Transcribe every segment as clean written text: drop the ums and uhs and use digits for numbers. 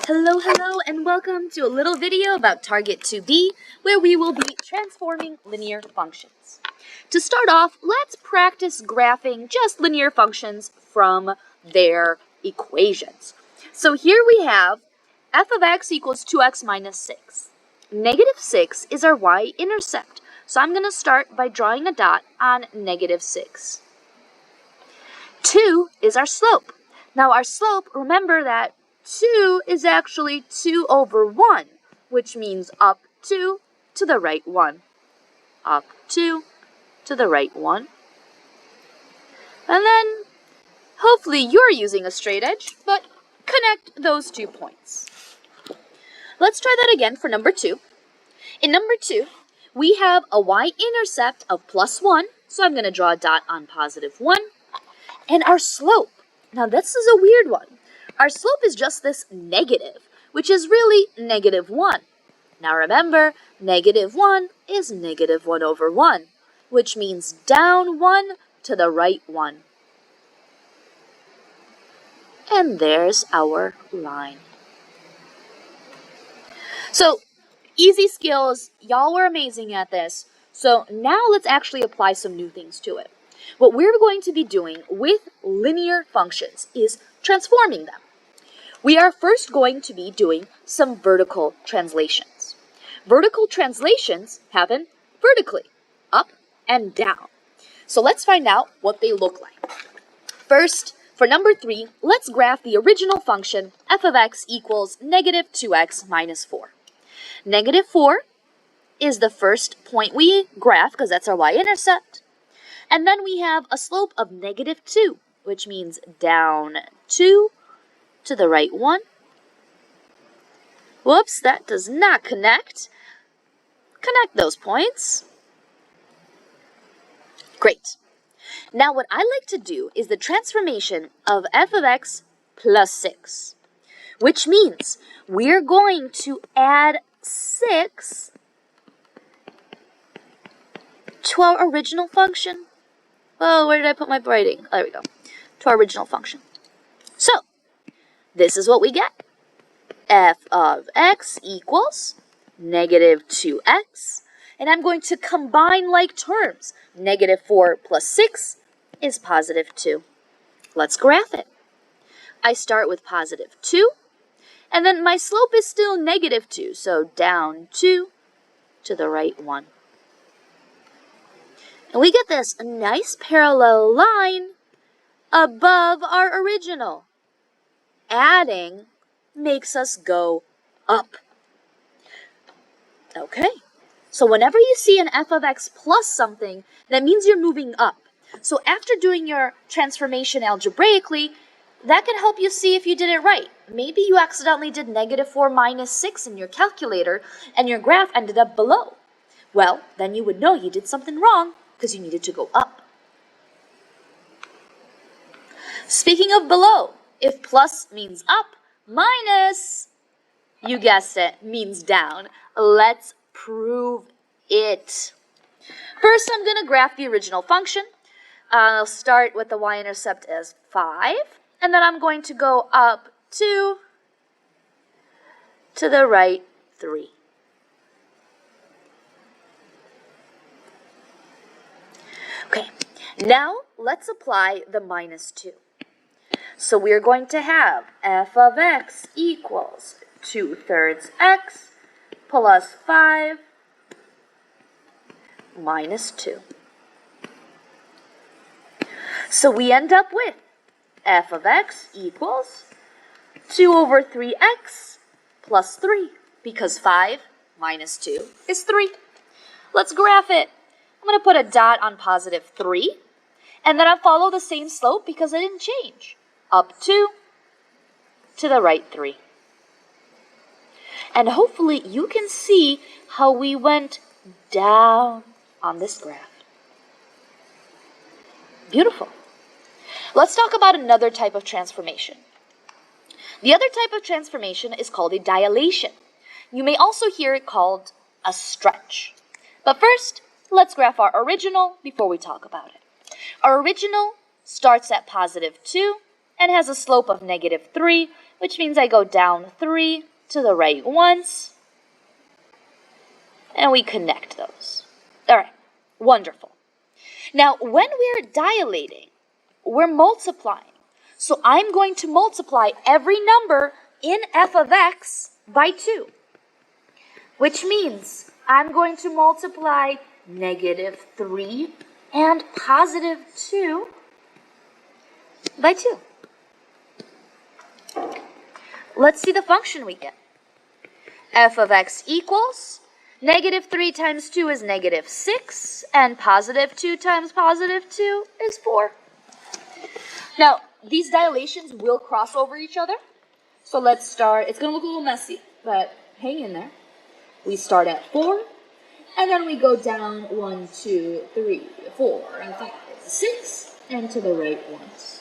Hello, and welcome to a little video about Target 2B, where we will be transforming linear functions. To start off, let's practice graphing just linear functions from their equations. So here we have f of x equals 2x minus 6. Negative 6 is our y-intercept, so I'm going to start by drawing a dot on negative 6. 2 is our slope. Now our slope, remember that 2 is actually 2 over 1, which means up 2 to the right 1. Up 2 to the right 1. And then, hopefully you're using a straight edge, but connect those 2 points. Let's try that again for number 2. In number 2, we have a y-intercept of plus 1, so I'm going to draw a dot on positive 1. And our slope, now this is a weird one. Our slope is just this negative, which is really negative 1. Now remember, negative 1 is negative 1 over 1, which means down 1 to the right 1. And there's our line. So, easy skills, y'all were amazing at this. So now let's actually apply some new things to it. What we're going to be doing with linear functions is transforming them. We are first going to be doing some vertical translations. Vertical translations happen vertically, up and down. So let's find out what they look like. First, for number 3, let's graph the original function f of x equals negative 2x minus 4. Negative 4 is the first point we graph because that's our y-intercept. And then we have a slope of negative 2, which means down 2 to the right 1. Whoops, that does not connect. Connect those points. Great. Now what I like to do is the transformation of f of x plus 6, which means we're going to add 6 to our original function. Oh, where did I put my writing? There we go. To our original function. So, this is what we get. F of x equals negative 2x. And I'm going to combine like terms. Negative 4 plus 6 is positive 2. Let's graph it. I start with positive 2. And then my slope is still negative 2. So down 2 to the right 1. And we get this nice parallel line above our original. Adding makes us go up. Okay, so whenever you see an f of x plus something, that means you're moving up. So after doing your transformation algebraically, that can help you see if you did it right. Maybe you accidentally did negative 4 minus 6 in your calculator and your graph ended up below. Well, then you would know you did something wrong because you needed to go up. Speaking of below, if plus means up, minus, you guessed it, means down. Let's prove it. First, I'm going to graph the original function. I'll start with the y-intercept as 5, and then I'm going to go up 2 to the right 3. Okay, now let's apply the minus 2. So we're going to have f of x equals 2/3 x plus 5 minus 2. So we end up with f of x equals 2 over 3x plus 3, because 5 minus 2 is 3. Let's graph it. I'm going to put a dot on positive 3, and then I'll follow the same slope because I didn't change. Up 2 to the right 3. And hopefully you can see how we went down on this graph. Beautiful. Let's talk about another type of transformation. The other type of transformation is called a dilation. You may also hear it called a stretch. But first, let's graph our original before we talk about it. Our original starts at positive 2 and has a slope of negative 3, which means I go down 3 to the right once, and we connect those. All right, wonderful. Now, when we're dilating, we're multiplying. So I'm going to multiply every number in f of x by 2, which means I'm going to multiply -3 and +2 by 2. Let's see the function we get. F of x equals -3 times 2 is -6, and +2 times +2 is 4. Now, these dilations will cross over each other. So let's start. It's going to look a little messy, but hang in there. We start at 4, and then we go down 1, 2, 3, 4, and 5, 6, and to the right once.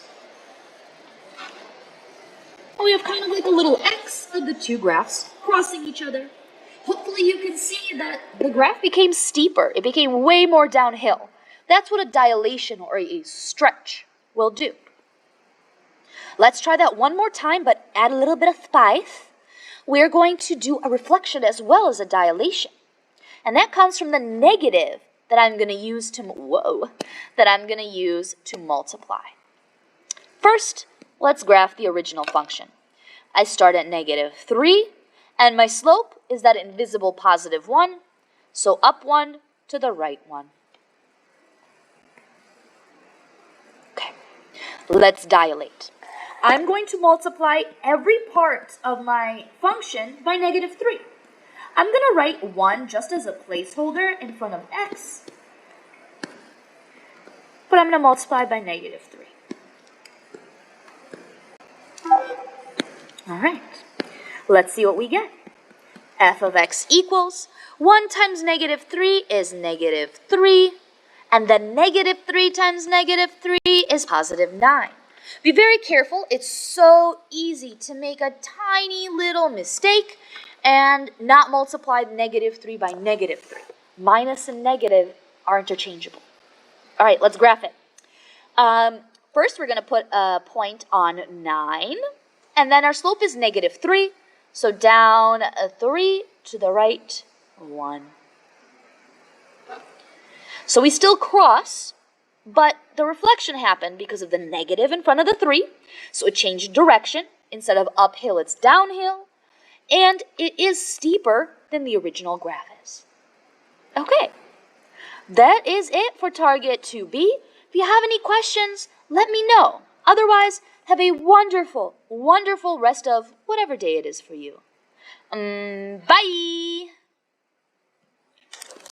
And we have kind of like a little X of the two graphs crossing each other. Hopefully you can see that the graph became steeper. It became way more downhill. That's what a dilation or a stretch will do. Let's try that one more time, but add a little bit of spice. We're going to do a reflection as well as a dilation. And that comes from the negative that I'm going to use to multiply. First, let's graph the original function. I start at -3, and my slope is that invisible +1, so up 1 to the right 1. Okay, let's dilate. I'm going to multiply every part of my function by -3. I'm going to write 1 just as a placeholder in front of x, but I'm going to multiply by -3. All right, let's see what we get. F of x equals 1 times -3 is -3, and then -3 times -3 is +9. Be very careful. It's so easy to make a tiny little mistake and not multiply -3 by -3. Minus and negative are interchangeable. All right, let's graph it. First, we're going to put a point on 9, and then our slope is -3, so down 3 to the right 1. So we still cross, but the reflection happened because of the negative in front of the 3, so it changed direction. Instead of uphill, it's downhill, and it is steeper than the original graph is. Okay, that is it for target 2B. If you have any questions, let me know. Otherwise, have a wonderful, wonderful rest of whatever day it is for you. Bye!